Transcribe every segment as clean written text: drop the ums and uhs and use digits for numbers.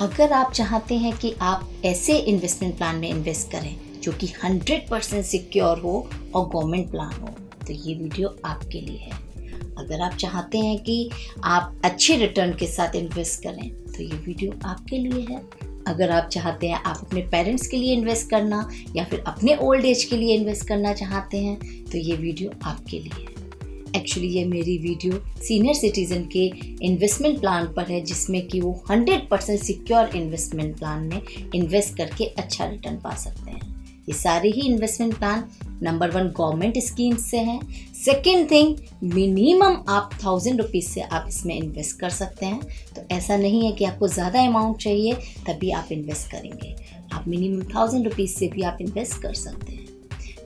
अगर आप चाहते हैं कि आप ऐसे इन्वेस्टमेंट प्लान में इन्वेस्ट करें जो कि 100% सिक्योर हो और गवर्नमेंट प्लान हो, तो ये वीडियो आपके लिए है। अगर आप चाहते हैं कि आप अच्छे रिटर्न के साथ इन्वेस्ट करें, तो ये वीडियो आपके लिए है। अगर आप चाहते हैं आप अपने पेरेंट्स के लिए इन्वेस्ट करना या फिर अपने ओल्ड एज के लिए इन्वेस्ट करना चाहते हैं, तो ये वीडियो आपके लिए है। एक्चुअली ये मेरी वीडियो सीनियर सिटीज़न के इन्वेस्टमेंट प्लान पर है, जिसमें कि वो 100% सिक्योर इन्वेस्टमेंट प्लान में इन्वेस्ट करके अच्छा रिटर्न पा सकते हैं। ये सारे ही investment plan number 1 government schemes से हैं। सेकेंड थिंग, मिनिमम आप 1000 रुपीज़ से आप इसमें इन्वेस्ट कर सकते हैं। तो ऐसा नहीं है कि आपको ज़्यादा अमाउंट चाहिए तभी आप इन्वेस्ट करेंगे। आप मिनिमम 1000 रुपीज़ से भी आप इन्वेस्ट कर सकते हैं।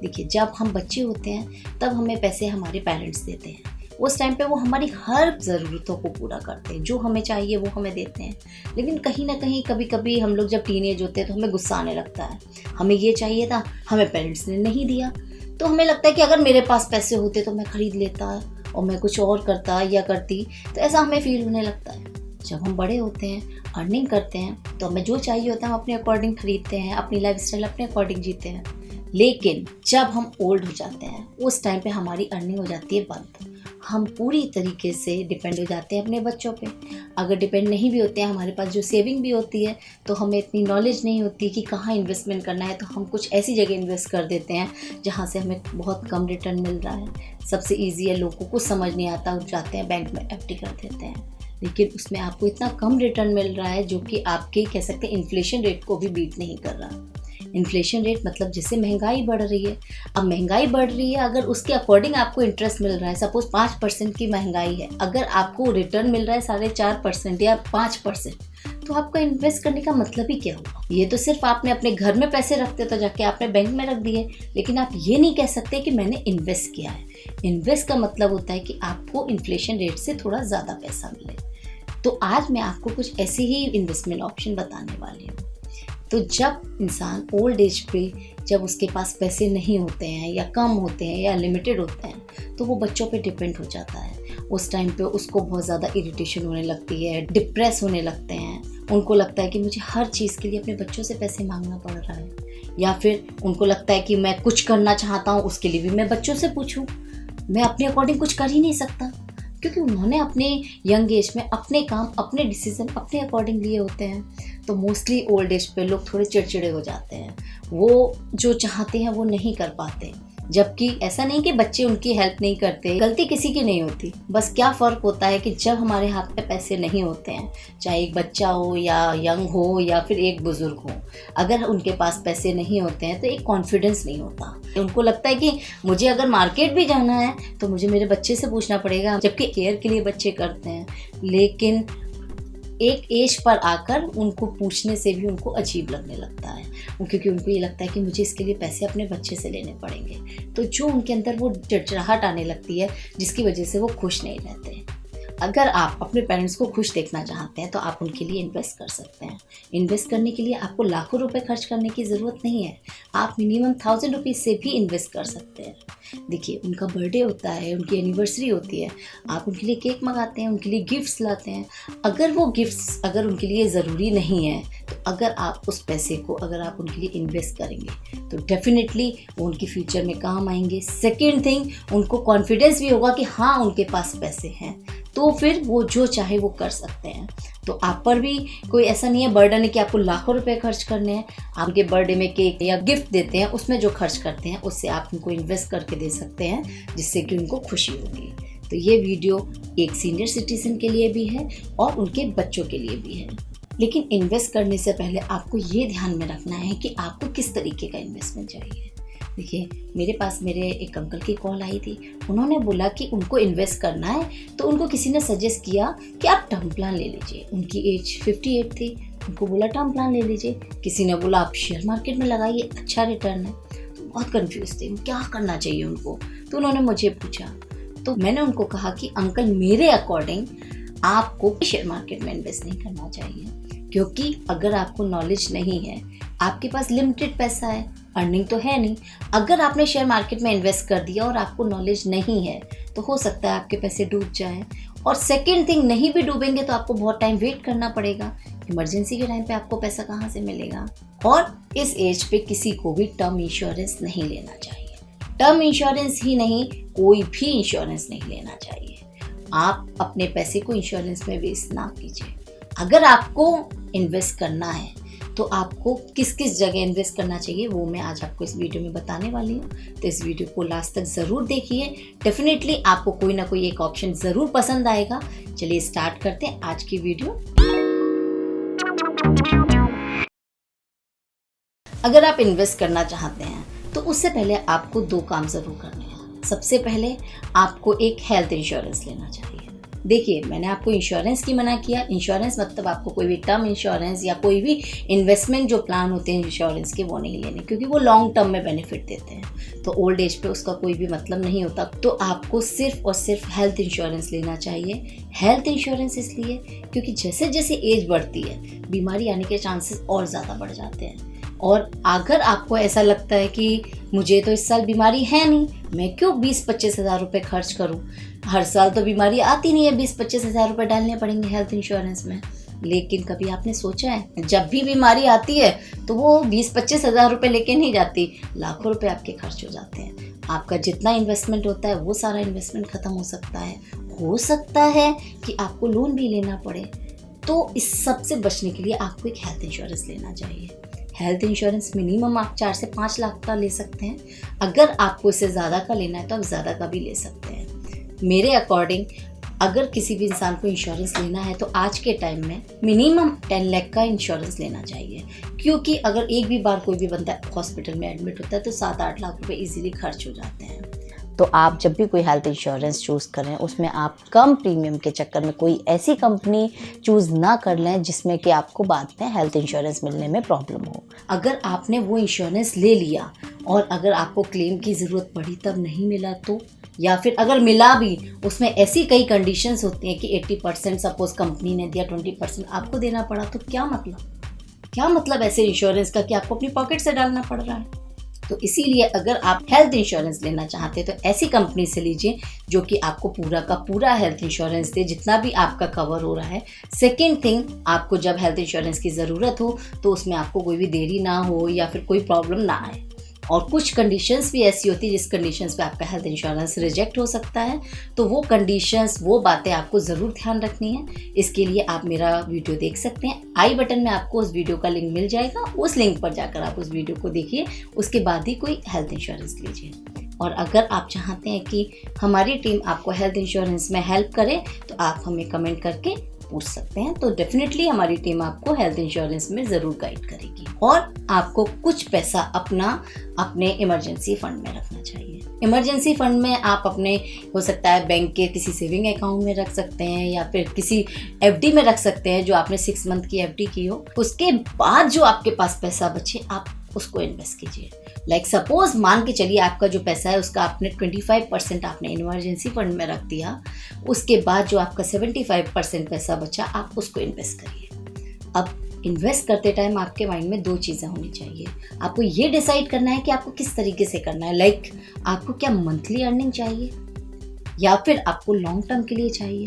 देखिए, जब हम बच्चे होते हैं तब हमें पैसे हमारे पेरेंट्स देते हैं। उस टाइम पे वो हमारी हर ज़रूरतों को पूरा करते हैं, जो हमें चाहिए वो हमें देते हैं। लेकिन कहीं ना कहीं कभी कभी हम लोग जब टीनेज होते हैं तो हमें गुस्सा आने लगता है, हमें ये चाहिए था, हमें पेरेंट्स ने नहीं दिया। तो हमें लगता है कि अगर मेरे पास पैसे होते तो मैं ख़रीद लेता और मैं कुछ और करता या करती। तो ऐसा हमें फील होने लगता है। जब हम बड़े होते हैं, अर्निंग करते हैं, तो हमें जो चाहिए होता है हम अपने अकॉर्डिंग ख़रीदते हैं, अपनी लाइफस्टाइल अपने अकॉर्डिंग जीते हैं। लेकिन जब हम ओल्ड हो जाते हैं, उस टाइम पे हमारी अर्निंग हो जाती है बंद। हम पूरी तरीके से डिपेंड हो जाते हैं अपने बच्चों पे। अगर डिपेंड नहीं भी होते हैं, हमारे पास जो सेविंग भी होती है, तो हमें इतनी नॉलेज नहीं होती कि कहाँ इन्वेस्टमेंट करना है। तो हम कुछ ऐसी जगह इन्वेस्ट कर देते हैं जहाँ से हमें बहुत कम रिटर्न मिल रहा है। सबसे ईजी है, लोगों को कुछ समझ नहीं आता, उठ जाते हैं बैंक में एफडी कर देते हैं। लेकिन उसमें आपको इतना कम रिटर्न मिल रहा है जो कि आपके कह सकते हैं इन्फ्लेशन रेट को भी बीट नहीं कर रहा। इन्फ्लेशन रेट मतलब जैसे महंगाई बढ़ रही है। अब महंगाई बढ़ रही है, अगर उसके अकॉर्डिंग आपको इंटरेस्ट मिल रहा है, सपोज 5% की महंगाई है, अगर आपको रिटर्न मिल रहा है 4.5% या 5%, तो आपका इन्वेस्ट करने का मतलब ही क्या हुआ? ये तो सिर्फ आपने अपने घर में पैसे रखते तो जाके आपने बैंक में रख दिए, लेकिन आप ये नहीं कह सकते कि मैंने इन्वेस्ट किया है। इन्वेस्ट का मतलब होता है कि आपको इन्फ्लेशन रेट से थोड़ा ज़्यादा पैसा मिले। तो आज मैं आपको कुछ ऐसे ही इन्वेस्टमेंट ऑप्शन बताने वाली हूँ। तो जब इंसान ओल्ड एज पे जब उसके पास पैसे नहीं होते हैं या कम होते हैं या लिमिटेड होते हैं, तो वो बच्चों पे डिपेंड हो जाता है। उस टाइम पे उसको बहुत ज़्यादा इरिटेशन होने लगती है, डिप्रेस होने लगते हैं। उनको लगता है कि मुझे हर चीज़ के लिए अपने बच्चों से पैसे मांगना पड़ रहा है, या फिर उनको लगता है कि मैं कुछ करना चाहता हूँ, उसके लिए भी मैं बच्चों से पूछूँ। मैं अपने अकॉर्डिंग कुछ कर ही नहीं सकता, क्योंकि उन्होंने अपने यंग एज में अपने काम, अपने डिसीजन अपने अकॉर्डिंग लिए होते हैं। तो मोस्टली ओल्ड एज पे लोग थोड़े चिड़चिड़े हो जाते हैं, वो जो चाहते हैं वो नहीं कर पाते। जबकि ऐसा नहीं कि बच्चे उनकी हेल्प नहीं करते, गलती किसी की नहीं होती। बस क्या फ़र्क होता है कि जब हमारे हाथ में पैसे नहीं होते हैं, चाहे एक बच्चा हो या यंग हो या फिर एक बुज़ुर्ग हो, अगर उनके पास पैसे नहीं होते हैं तो एक कॉन्फिडेंस नहीं होता। उनको लगता है कि मुझे अगर मार्केट भी जाना है तो मुझे मेरे बच्चे से पूछना पड़ेगा, जबकि केयर के लिए बच्चे करते हैं। लेकिन एक एज पर आकर उनको पूछने से भी उनको अजीब लगने लगता है, क्योंकि उनको ये लगता है कि मुझे इसके लिए पैसे अपने बच्चे से लेने पड़ेंगे। तो जो उनके अंदर वो चिड़चिड़ाहट आने लगती है, जिसकी वजह से वो खुश नहीं रहते। अगर आप अपने पेरेंट्स को खुश देखना चाहते हैं तो आप उनके लिए इन्वेस्ट कर सकते हैं। इन्वेस्ट करने के लिए आपको लाखों रुपए खर्च करने की ज़रूरत नहीं है। आप मिनिमम 1000 रुपीज़ से भी इन्वेस्ट कर सकते हैं। देखिए, उनका बर्थडे होता है, उनकी एनिवर्सरी होती है, आप उनके लिए केक मंगाते हैं, उनके लिए गिफ्ट्स लाते हैं। अगर वो गिफ्ट्स अगर उनके लिए ज़रूरी नहीं है, तो अगर आप उस पैसे को अगर आप उनके लिए इन्वेस्ट करेंगे तो डेफिनेटली वो उनके फ्यूचर में काम आएंगे। सेकेंड थिंग, उनको कॉन्फिडेंस भी होगा कि हाँ उनके पास पैसे हैं, तो फिर वो जो चाहे वो कर सकते हैं। तो आप पर भी कोई ऐसा नहीं है बर्डन है कि आपको लाखों रुपए खर्च करने हैं। आपके बर्थडे में केक या गिफ्ट देते हैं, उसमें जो खर्च करते हैं उससे आप उनको इन्वेस्ट करके दे सकते हैं, जिससे कि उनको खुशी होगी। तो ये वीडियो एक सीनियर सिटीजन के लिए भी है और उनके बच्चों के लिए भी है। लेकिन इन्वेस्ट करने से पहले आपको ये ध्यान में रखना है कि आपको किस तरीके का इन्वेस्टमेंट चाहिए। देखिए, मेरे पास मेरे एक अंकल की कॉल आई थी। उन्होंने बोला कि उनको इन्वेस्ट करना है, तो उनको किसी ने सजेस्ट किया कि आप टर्म प्लान ले लीजिए। उनकी एज 58 थी, उनको बोला टर्म प्लान ले लीजिए। किसी ने बोला आप शेयर मार्केट में लगाइए, अच्छा रिटर्न है। तो बहुत कंफ्यूज थे, क्या करना चाहिए उनको। तो उन्होंने मुझे पूछा, तो मैंने उनको कहा कि अंकल, मेरे अकॉर्डिंग आपको शेयर मार्केट में इन्वेस्ट नहीं करना चाहिए, क्योंकि अगर आपको नॉलेज नहीं है, आपके पास लिमिटेड पैसा है, अर्निंग तो है नहीं। अगर आपने शेयर मार्केट में इन्वेस्ट कर दिया और आपको नॉलेज नहीं है, तो हो सकता है आपके पैसे डूब जाएं और सेकेंड थिंग, नहीं भी डूबेंगे तो आपको बहुत टाइम वेट करना पड़ेगा। इमरजेंसी के टाइम पे आपको पैसा कहाँ से मिलेगा। और इस एज पे किसी को भी टर्म इंश्योरेंस नहीं लेना चाहिए। टर्म इंश्योरेंस ही नहीं, कोई भी इंश्योरेंस नहीं लेना चाहिए। आप अपने पैसे को इंश्योरेंस में वेस्ट ना कीजिए। अगर आपको इन्वेस्ट करना है तो आपको किस किस जगह इन्वेस्ट करना चाहिए वो मैं आज आपको इस वीडियो में बताने वाली हूँ। तो इस वीडियो को लास्ट तक ज़रूर देखिए, डेफिनेटली आपको कोई ना कोई एक ऑप्शन ज़रूर पसंद आएगा। चलिए स्टार्ट करते हैं आज की वीडियो। अगर आप इन्वेस्ट करना चाहते हैं तो उससे पहले आपको 2 काम ज़रूर करने हैं। सबसे पहले आपको एक हेल्थ इंश्योरेंस लेना चाहिए। देखिए, मैंने आपको इंश्योरेंस की मना किया। इंश्योरेंस मतलब आपको कोई भी टर्म इंश्योरेंस या कोई भी इन्वेस्टमेंट जो प्लान होते हैं इंश्योरेंस के, वो नहीं लेने, क्योंकि वो लॉन्ग टर्म में बेनिफिट देते हैं। तो ओल्ड एज पे उसका कोई भी मतलब नहीं होता। तो आपको सिर्फ और सिर्फ हेल्थ इंश्योरेंस लेना चाहिए। हेल्थ इंश्योरेंस इसलिए क्योंकि जैसे जैसे एज बढ़ती है बीमारी आने के चांसेस और ज़्यादा बढ़ जाते हैं। और अगर आपको ऐसा लगता है कि मुझे तो इस साल बीमारी है नहीं, मैं क्यों 20-25 हज़ार रुपये खर्च करूं, हर साल तो बीमारी आती नहीं है, 20-25 हज़ार रुपये डालने पड़ेंगे हेल्थ इंश्योरेंस में। लेकिन कभी आपने सोचा है, जब भी बीमारी आती है तो वो 20-25 हज़ार रुपये लेके नहीं जाती, लाखों रुपए आपके खर्च हो जाते हैं। आपका जितना इन्वेस्टमेंट होता है वो सारा इन्वेस्टमेंट ख़त्म हो सकता है कि आपको लोन भी लेना पड़े। तो इस सब से बचने के लिए आपको एक हेल्थ इंश्योरेंस लेना चाहिए। हेल्थ इंश्योरेंस मिनिमम आप 4 से 5 लाख का ले सकते हैं। अगर आपको इससे ज़्यादा का लेना है तो आप ज़्यादा का भी ले सकते हैं। मेरे अकॉर्डिंग अगर किसी भी इंसान को इंश्योरेंस लेना है तो आज के टाइम में मिनिमम 10 लाख का इंश्योरेंस लेना चाहिए, क्योंकि अगर एक भी बार कोई भी बंदा हॉस्पिटल में एडमिट होता है तो 7-8 लाख रुपए इजीली खर्च हो जाते हैं। तो आप जब भी कोई हेल्थ इंश्योरेंस चूज़ करें उसमें आप कम प्रीमियम के चक्कर में कोई ऐसी कंपनी चूज़ ना कर लें जिसमें कि आपको बाद में हेल्थ इंश्योरेंस मिलने में प्रॉब्लम हो। अगर आपने वो इंश्योरेंस ले लिया और अगर आपको क्लेम की ज़रूरत पड़ी तब नहीं मिला तो, या फिर अगर मिला भी उसमें ऐसी कई कंडीशंस होती हैं कि 80% सपोज कंपनी ने दिया, 20% आपको देना पड़ा, तो क्या मतलब ऐसे इंश्योरेंस का कि आपको अपनी पॉकेट से डालना पड़ रहा है। तो इसीलिए अगर आप हेल्थ इंश्योरेंस लेना चाहते हैं तो ऐसी कंपनी से लीजिए जो कि आपको पूरा का पूरा हेल्थ इंश्योरेंस दे, जितना भी आपका कवर हो रहा है। सेकेंड थिंग, आपको जब हेल्थ इंश्योरेंस की ज़रूरत हो तो उसमें आपको कोई भी देरी ना हो या फिर कोई प्रॉब्लम ना आए। और कुछ कंडीशंस भी ऐसी होती है जिस कंडीशंस पे आपका हेल्थ इंश्योरेंस रिजेक्ट हो सकता है। तो वो कंडीशंस, वो बातें आपको ज़रूर ध्यान रखनी है। इसके लिए आप मेरा वीडियो देख सकते हैं, आई बटन में आपको उस वीडियो का लिंक मिल जाएगा। उस लिंक पर जाकर आप उस वीडियो को देखिए, उसके बाद ही कोई हेल्थ इंश्योरेंस लीजिए। और अगर आप चाहते हैं कि हमारी टीम आपको हेल्थ इंश्योरेंस में हेल्प करे तो आप हमें कमेंट करके पूछ सकते हैं। तो डेफिनेटली हमारी टीम आपको हेल्थ इंश्योरेंस में ज़रूर गाइड करेगी। और आपको कुछ पैसा अपने इमरजेंसी फंड में रखना चाहिए। इमरजेंसी फंड में आप अपने, हो सकता है बैंक के किसी सेविंग अकाउंट में रख सकते हैं या फिर किसी एफडी में रख सकते हैं जो आपने 6 मंथ की एफडी की हो। उसके बाद जो आपके पास पैसा बचे आप उसको इन्वेस्ट कीजिए। लाइक सपोज मान के चलिए आपका जो पैसा है उसका आपने 25% आपने इमरजेंसी फंड में रख दिया, उसके बाद जो आपका 75% पैसा बचा आप उसको इन्वेस्ट करिए। अब इन्वेस्ट करते टाइम आपके माइंड में 2 चीज़ें होनी चाहिए। आपको ये डिसाइड करना है कि आपको किस तरीके से करना है। लाइक आपको क्या मंथली अर्निंग चाहिए या फिर आपको लॉन्ग टर्म के लिए चाहिए।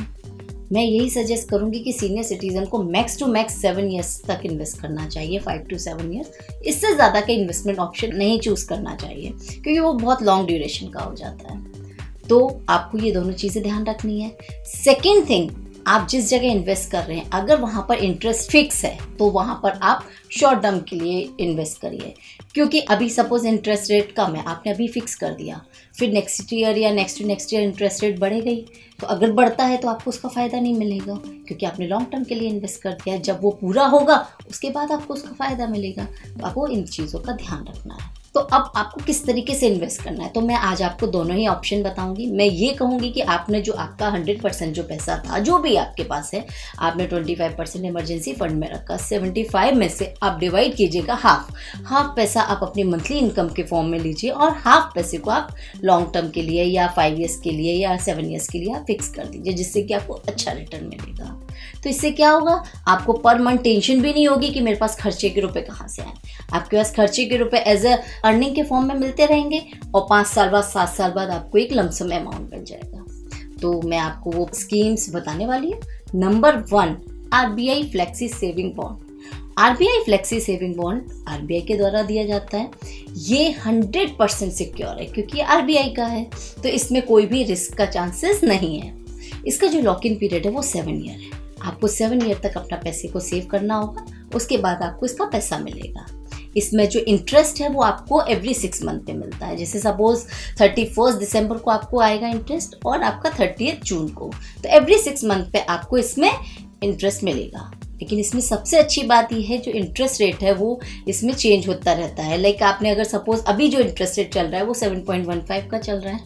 मैं यही सजेस्ट करूंगी कि सीनियर सिटीजन को मैक्स टू मैक्स 7 ईयर्स तक इन्वेस्ट करना चाहिए, 5 to 7 ईयर्स। इससे ज़्यादा का इन्वेस्टमेंट ऑप्शन नहीं चूज़ करना चाहिए क्योंकि वो बहुत लॉन्ग ड्यूरेशन का हो जाता है। तो आपको ये दोनों चीज़ें ध्यान रखनी है। सेकेंड थिंग, आप जिस जगह इन्वेस्ट कर रहे हैं अगर वहाँ पर इंटरेस्ट फिक्स है तो वहाँ पर आप शॉर्ट टर्म के लिए इन्वेस्ट करिए, क्योंकि अभी सपोज इंटरेस्ट रेट कम है, आपने अभी फिक्स कर दिया, फिर नेक्स्ट ईयर या next to next year interest rate बढ़ेगा ही, तो अगर बढ़ता है तो आपको उसका फ़ायदा नहीं मिलेगा क्योंकि आपने लॉन्ग टर्म के लिए इन्वेस्ट कर दिया है। जब वो पूरा होगा उसके बाद आपको उसका फ़ायदा मिलेगा। तो आपको इन चीज़ों का ध्यान रखना है। तो अब आपको किस तरीके से इन्वेस्ट करना है, तो मैं आज आपको दोनों ही ऑप्शन बताऊंगी। मैं ये कहूँगी कि आपने जो आपका 100% जो पैसा था, जो भी आपके पास है, आपने 25% इमरजेंसी फंड में रखा, 75 में से आप डिवाइड कीजिएगा हाफ पैसा आप अपनी मंथली इनकम के फॉर्म में लीजिए और हाफ पैसे को आप लॉन्ग टर्म के लिए या 5 ईयर्स के लिए या 7 ईयर्स के लिए आप फिक्स कर दीजिए, जिससे कि आपको अच्छा रिटर्न मिलेगा। तो इससे क्या होगा, आपको पर मंथ टेंशन भी नहीं होगी कि मेरे पास खर्चे के रुपए कहाँ से आए। आपके पास खर्चे के रुपए एज अ अर्निंग के फॉर्म में मिलते रहेंगे और 5 साल बाद 7 साल बाद आपको एक लमसम अमाउंट मिल जाएगा। तो मैं आपको वो स्कीम्स बताने वाली हूँ। Number 1, RBI flexi saving bond. RBI flexi saving bond RBI के द्वारा दिया जाता है। ये 100% सिक्योर है क्योंकि आरबीआई का है, तो इसमें कोई भी रिस्क का चांसेस नहीं है। इसका जो लॉक इन पीरियड है वो 7 ईयर है। आपको 7 ईयर तक अपना पैसे को सेव करना होगा, उसके बाद आपको इसका पैसा मिलेगा। इसमें जो इंटरेस्ट है वो आपको एवरी 6 मंथ पे मिलता है। जैसे सपोज 31 दिसंबर को आपको आएगा इंटरेस्ट और आपका 30 जून को, तो एवरी 6 मंथ पे आपको इसमें इंटरेस्ट मिलेगा। लेकिन इसमें सबसे अच्छी बात यह है जो इंटरेस्ट रेट है वो इसमें चेंज होता रहता है। लाइक आपने अगर सपोज अभी जो इंटरेस्ट रेट चल रहा है वो 7.15 का चल रहा है,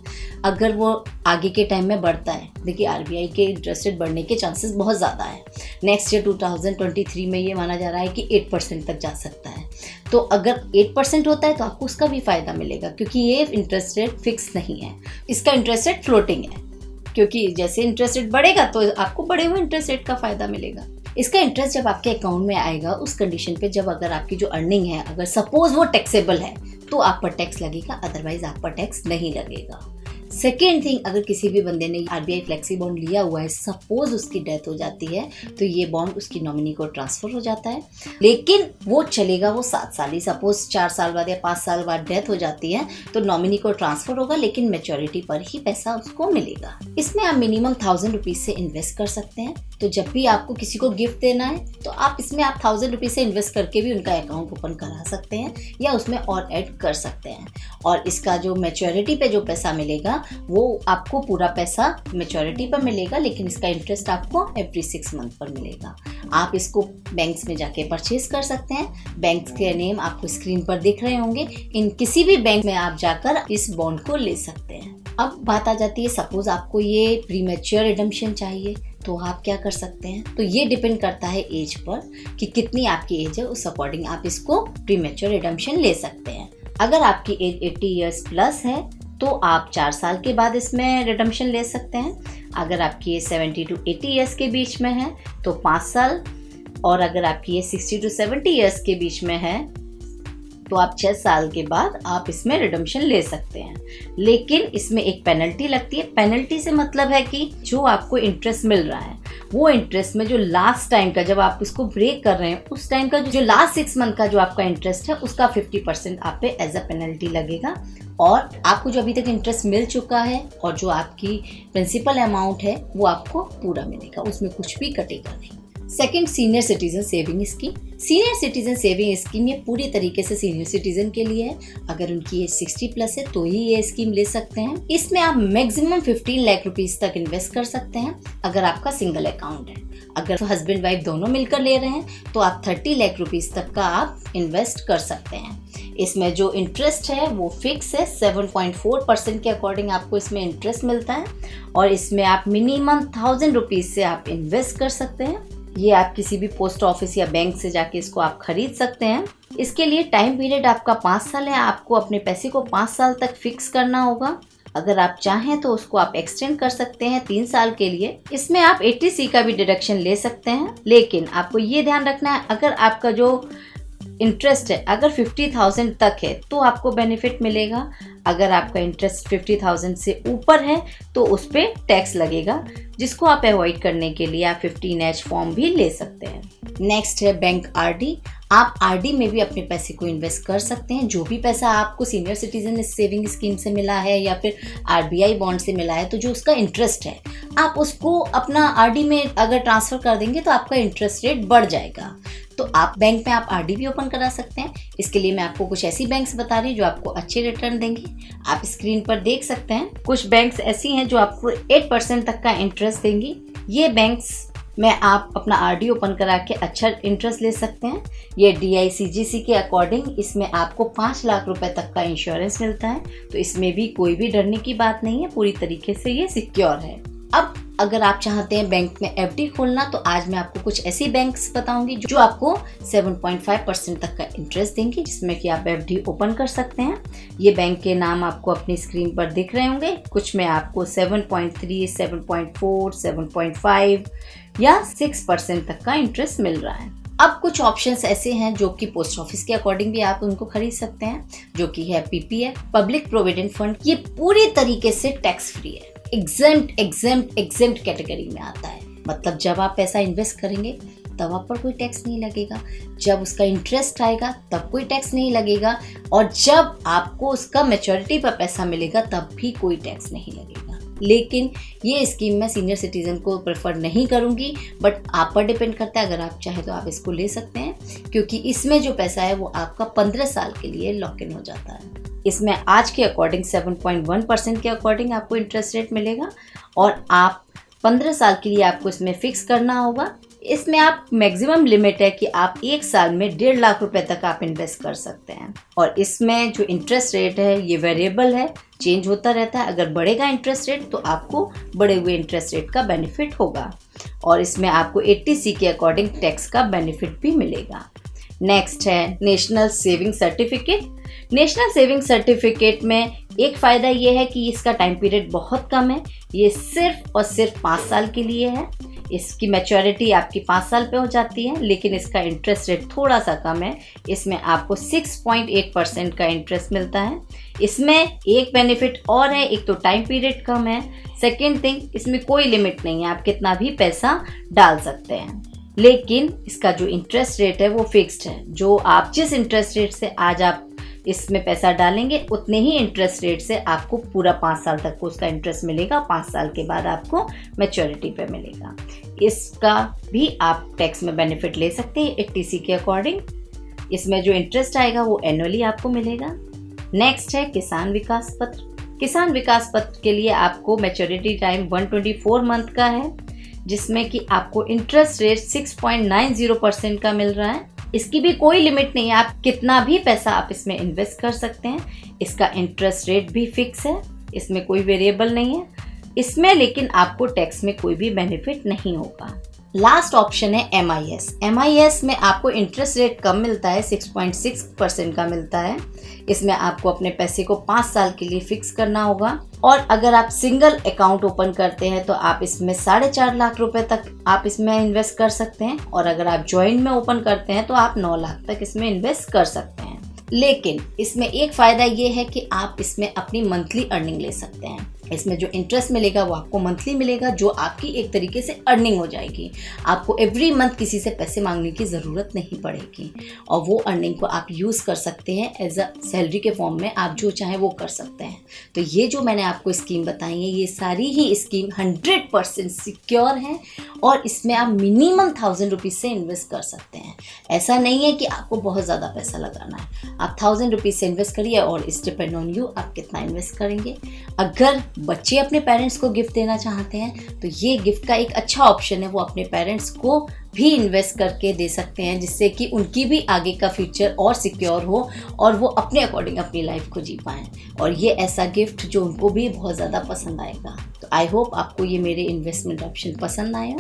अगर वो आगे के टाइम में बढ़ता है, देखिए आरबीआई के इंटरेस्ट रेट बढ़ने के चांसेस बहुत ज़्यादा है। नेक्स्ट ईयर 2023 में ये माना जा रहा है कि 8% तक जा सकता है। तो अगर 8% होता है तो आपको उसका भी फ़ायदा मिलेगा क्योंकि ये इंटरेस्ट रेट फिक्स नहीं है, इसका इंटरेस्ट रेट फ्लोटिंग है। क्योंकि जैसे इंटरेस्ट रेट बढ़ेगा तो आपको बढ़े हुए इंटरेस्ट रेट का फ़ायदा मिलेगा। इसका इंटरेस्ट जब आपके अकाउंट में आएगा उस कंडीशन पे जब अगर आपकी जो अर्निंग है अगर सपोज वो टैक्सेबल है तो आप पर टैक्स लगेगा, अदरवाइज आप पर टैक्स नहीं लगेगा। सेकेंड थिंग, अगर किसी भी बंदे ने आरबीआई फ्लेक्सी बॉन्ड लिया हुआ है, सपोज उसकी डेथ हो जाती है तो ये बॉन्ड उसकी नॉमिनी को ट्रांसफर हो जाता है, लेकिन वो चलेगा वो 7 साल ही। सपोज 4 साल बाद या 5 साल बाद डेथ हो जाती है तो नॉमिनी को ट्रांसफर होगा, लेकिन मैच्योरिटी पर ही पैसा उसको मिलेगा। इसमें आप मिनिमम 1000 रुपीज से इन्वेस्ट कर सकते हैं। तो जब भी आपको किसी को गिफ्ट देना है तो आप इसमें आप 1000 रुपीज से इन्वेस्ट करके भी उनका अकाउंट ओपन करा सकते हैं या उसमें और ऐड कर सकते हैं। और इसका जो मैच्योरिटी पे जो पैसा मिलेगा वो आपको पूरा पैसा मैच्योरिटी पर मिलेगा, लेकिन इसका इंटरेस्ट आपको एवरी 6 मंथ पर मिलेगा। आप इसको बैंक्स में जाके परचेज कर सकते हैं। बैंक्स के नेम आपको स्क्रीन पर दिख रहे होंगे, इन किसी भी बैंक में आप जाकर इस बॉन्ड को ले सकते हैं। अब बात आ जाती है, सपोज आपको ये प्रीमैच्योर रिडम्पशन चाहिए तो आप क्या कर सकते हैं। तो ये डिपेंड करता है एज पर कि कितनी आपकी एज है, उस अकॉर्डिंग आप इसको प्रीमैच्योर रिडम्पशन ले सकते हैं। अगर आपकी एज 80 ईयर्स प्लस है तो आप 4 साल के बाद इसमें रिडम्पशन ले सकते हैं। अगर आपकी एज 70 to 80 ईयर्स के बीच में है तो 5 साल, और अगर आपकी एज 60 to 70 ईयर्स के बीच में है तो आप 6 साल के बाद आप इसमें रिडम्पशन ले सकते हैं। लेकिन इसमें एक पेनल्टी लगती है। पेनल्टी से मतलब है कि जो आपको इंटरेस्ट मिल रहा है वो इंटरेस्ट में जो लास्ट टाइम का, जब आप इसको ब्रेक कर रहे हैं उस टाइम का जो लास्ट 6 मंथ का जो आपका इंटरेस्ट है उसका 50% आप पे एज अ पेनल्टी लगेगा। और आपको जो अभी तक इंटरेस्ट मिल चुका है और जो आपकी प्रिंसिपल अमाउंट है वो आपको पूरा मिलेगा, उसमें कुछ भी कटेगा नहीं। Second, senior citizen saving scheme. Senior citizen saving scheme ये पूरी तरीके से सीनियर सिटीजन के लिए है। अगर उनकी एज 60 प्लस है तो ही ये स्कीम ले सकते हैं। इसमें आप मैक्सिमम 15 लाख रुपीस तक इन्वेस्ट कर सकते हैं अगर आपका सिंगल अकाउंट है। अगर हस्बैंड वाइफ दोनों मिलकर ले रहे हैं तो आप 30 लाख रुपीस तक का आप इन्वेस्ट कर सकते हैं। इसमें जो इंटरेस्ट है वो फिक्स है, 7.4% के अकॉर्डिंग आपको इसमें इंटरेस्ट मिलता है। और इसमें आप मिनिमम 1000 रुपीज से आप इन्वेस्ट कर सकते हैं। ये आप किसी भी पोस्ट ऑफिस या बैंक से जाके इसको आप खरीद सकते हैं। इसके लिए टाइम पीरियड आपका 5 साल है। आपको अपने पैसे को 5 साल तक फिक्स करना होगा। अगर आप चाहें तो उसको आप एक्सटेंड कर सकते हैं 3 साल के लिए। इसमें आप 80C का भी डिडक्शन ले सकते हैं, लेकिन आपको ये ध्यान रखना है अगर आपका जो इंटरेस्ट है अगर 50,000 तक है तो आपको बेनिफिट मिलेगा। अगर आपका इंटरेस्ट 50,000 से ऊपर है तो उस पर टैक्स लगेगा, जिसको आप अवॉइड करने के लिए आप 15H फॉर्म भी ले सकते हैं। नेक्स्ट है बैंक आरडी। आप आरडी में भी अपने पैसे को इन्वेस्ट कर सकते हैं। जो भी पैसा आपको सीनियर सिटीजन सेविंग स्कीम से मिला है या फिर आरबीआई बॉन्ड से मिला है तो जो उसका इंटरेस्ट है आप उसको अपना आरडी में अगर ट्रांसफ़र कर देंगे तो आपका इंटरेस्ट रेट बढ़ जाएगा। तो आप बैंक में आप आरडी भी ओपन करा सकते हैं। इसके लिए मैं आपको कुछ ऐसी बैंक्स बता रही हूँ जो आपको अच्छे रिटर्न देंगी। आप स्क्रीन पर देख सकते हैं कुछ बैंक्स ऐसी हैं जो आपको 8% तक का इंटरेस्ट देंगी। ये बैंक्स में आप अपना आरडी ओपन करा के अच्छा इंटरेस्ट ले सकते हैं। ये DICGC के अकॉर्डिंग इसमें आपको 5 लाख रुपए तक का इंश्योरेंस मिलता है, तो इसमें भी कोई भी डरने की बात नहीं है, पूरी तरीके से ये सिक्योर है। अब अगर आप चाहते हैं बैंक में FD खोलना तो आज मैं आपको कुछ ऐसी बैंक्स बताऊंगी जो आपको 7.5% तक का इंटरेस्ट देंगी, जिसमें कि आप FD ओपन कर सकते हैं। ये बैंक के नाम आपको अपनी स्क्रीन पर दिख रहे होंगे। कुछ में आपको 7.3, 7.4, 7.5 या 6% तक का इंटरेस्ट मिल रहा है। अब कुछ ऑप्शंस ऐसे हैं जो कि पोस्ट ऑफिस के अकॉर्डिंग भी आप उनको खरीद सकते हैं, जो कि है PPF, पब्लिक प्रोविडेंट फंड। ये पूरी तरीके से टैक्स फ्री है। एग्जेम्प्ट कैटेगरी में आता है। मतलब जब आप पैसा इन्वेस्ट करेंगे तब आप पर कोई टैक्स नहीं लगेगा, जब उसका इंटरेस्ट आएगा तब कोई टैक्स नहीं लगेगा, और जब आपको उसका मैच्योरिटी पर पैसा मिलेगा तब भी कोई टैक्स नहीं लगेगा। लेकिन ये स्कीम मैं सीनियर सिटीजन को प्रेफर नहीं करूँगी, बट आप पर डिपेंड करता है। अगर आप चाहें तो आप इसको ले सकते हैं, क्योंकि इसमें जो पैसा है वो आपका 15 साल के लिए लॉक इन हो जाता है। इसमें आज के अकॉर्डिंग 7.1% के अकॉर्डिंग आपको इंटरेस्ट रेट मिलेगा, और आप 15 साल के लिए आपको इसमें फिक्स करना होगा। इसमें आप मैक्सिमम लिमिट है कि आप एक साल में 1.5 लाख रुपए तक आप इन्वेस्ट कर सकते हैं। और इसमें जो इंटरेस्ट रेट है ये वेरिएबल है, चेंज होता रहता है। अगर बढ़ेगा इंटरेस्ट रेट तो आपको बढ़े हुए इंटरेस्ट रेट का बेनिफिट होगा, और इसमें आपको 80C के अकॉर्डिंग टैक्स का बेनिफिट भी मिलेगा। नेक्स्ट है national saving certificate. National saving certificate में एक फ़ायदा ये है कि इसका टाइम पीरियड बहुत कम है, ये सिर्फ और सिर्फ 5 साल के लिए है। इसकी मैच्योरिटी आपकी 5 साल पे हो जाती है, लेकिन इसका इंटरेस्ट रेट थोड़ा सा कम है। इसमें आपको 6.8% का इंटरेस्ट मिलता है। इसमें एक बेनिफिट और है, एक तो टाइम पीरियड कम है, सेकेंड थिंग इसमें कोई लिमिट नहीं है, आप कितना भी पैसा डाल सकते हैं। लेकिन इसका जो इंटरेस्ट रेट है वो फिक्स्ड है। जो आप जिस इंटरेस्ट रेट से आज आप इसमें पैसा डालेंगे उतने ही इंटरेस्ट रेट से आपको पूरा 5 साल तक को उसका इंटरेस्ट मिलेगा। 5 साल के बाद आपको मैच्योरिटी पे मिलेगा। इसका भी आप टैक्स में बेनिफिट ले सकते हैं 80C के अकॉर्डिंग। इसमें जो इंटरेस्ट आएगा वो एनुअली आपको मिलेगा। नेक्स्ट है किसान विकास पत्र। किसान विकास पत्र के लिए आपको मैच्योरिटी टाइम 124 मंथ का है, जिसमें कि आपको इंटरेस्ट रेट 6.90% का मिल रहा है। इसकी भी कोई लिमिट नहीं है, आप कितना भी पैसा आप इसमें इन्वेस्ट कर सकते हैं। इसका इंटरेस्ट रेट भी फिक्स है, इसमें कोई वेरिएबल नहीं है इसमें, लेकिन आपको टैक्स में कोई भी बेनिफिट नहीं होगा। लास्ट ऑप्शन है MIS। MIS में आपको इंटरेस्ट रेट कम मिलता है, 6.6% का मिलता है। इसमें आपको अपने पैसे को 5 साल के लिए फिक्स करना होगा, और अगर आप सिंगल अकाउंट ओपन करते हैं तो आप इसमें 4.5 लाख रुपए तक आप इसमें इन्वेस्ट कर सकते हैं, और अगर आप जॉइंट में ओपन करते हैं तो आप 9 लाख तक इसमें इन्वेस्ट कर सकते हैं। लेकिन इसमें एक फ़ायदा ये है कि आप इसमें अपनी मंथली अर्निंग ले सकते हैं। इसमें जो इंटरेस्ट मिलेगा वो आपको मंथली मिलेगा, जो आपकी एक तरीके से अर्निंग हो जाएगी। आपको एवरी मंथ किसी से पैसे मांगने की ज़रूरत नहीं पड़ेगी, और वो अर्निंग को आप यूज़ कर सकते हैं एज अ सैलरी के फॉर्म में, आप जो चाहें वो कर सकते हैं। तो ये जो मैंने आपको स्कीम बताई है ये सारी ही स्कीम 100% सिक्योर हैं, और इसमें आप मिनिमम 1000 रुपीज़ से इन्वेस्ट कर सकते हैं। ऐसा नहीं है कि आपको बहुत ज़्यादा पैसा लगाना है, आप 1000 रुपीज़ से इन्वेस्ट करिए, और इस डिपेंड ऑन यू आप कितना इन्वेस्ट करेंगे। अगर बच्चे अपने पेरेंट्स को गिफ्ट देना चाहते हैं तो ये गिफ्ट का एक अच्छा ऑप्शन है, वो अपने पेरेंट्स को भी इन्वेस्ट करके दे सकते हैं, जिससे कि उनकी भी आगे का फ्यूचर और सिक्योर हो, और वो अपने अकॉर्डिंग अपनी लाइफ को जी पाएँ। और ये ऐसा गिफ्ट जो उनको भी बहुत ज़्यादा पसंद आएगा। तो आई होप आपको ये मेरे इन्वेस्टमेंट ऑप्शन पसंद आए हो,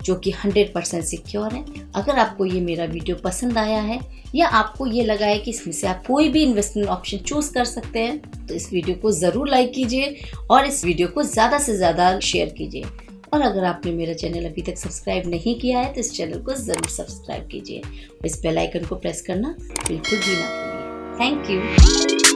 जो कि 100% सिक्योर है। अगर आपको ये मेरा वीडियो पसंद आया है, या आपको ये लगा है कि इसमें से आप कोई भी इन्वेस्टमेंट ऑप्शन चूज़ कर सकते हैं, तो इस वीडियो को ज़रूर लाइक कीजिए, और इस वीडियो को ज़्यादा से ज़्यादा शेयर कीजिए। और अगर आपने मेरा चैनल अभी तक सब्सक्राइब नहीं किया है तो इस चैनल को ज़रूर सब्सक्राइब कीजिए, और इस बेल आइकन को प्रेस करना बिल्कुल भी ना भूलिए। Thank you.